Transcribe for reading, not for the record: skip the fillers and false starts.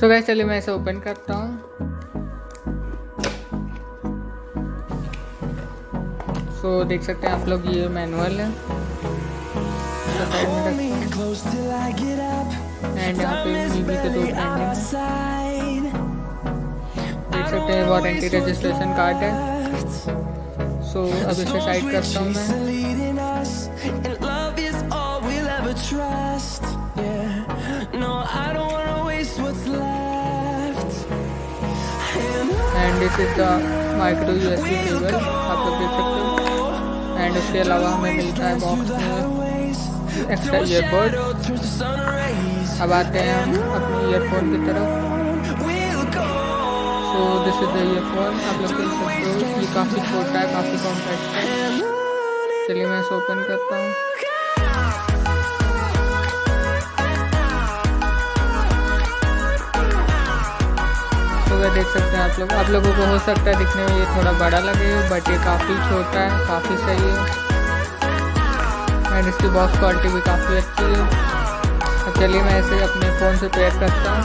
So guys चलिए मैं इसे ओपन करता हूँ। सो देख सकते हैं आप लोग ये मैनुअल है। एंड यहाँ पे मीवी के 2 पेन हैं, देख सकते हैं वारंटी रजिस्ट्रेशन कार्ड है। सो अब इसे साइड करता हूँ मैं। And this is the micro USB cable, आप लोग देख सकते हो। एंड उसके अलावा हमें मिलता है बॉक्स में एक्स्ट्रा ईयरबड। अब आते हैं हम अपने ईयरफोन की तरफ। So this is the earphone, आप लोग देख सकते हो ये काफ़ी छोटा है, काफ़ी कॉम्पैक्ट है। चलिए मैं इसे ओपन करता हूँ। तो वह देख सकते हैं आप लोगों को हो सकता है दिखने में ये थोड़ा बड़ा लगे, बट ये काफ़ी छोटा है, काफ़ी सही है। एंड इसकी बॉक्स क्वालिटी भी काफ़ी अच्छी है। अब चलिए मैं इसे अपने फ़ोन से पेयर करता हूँ।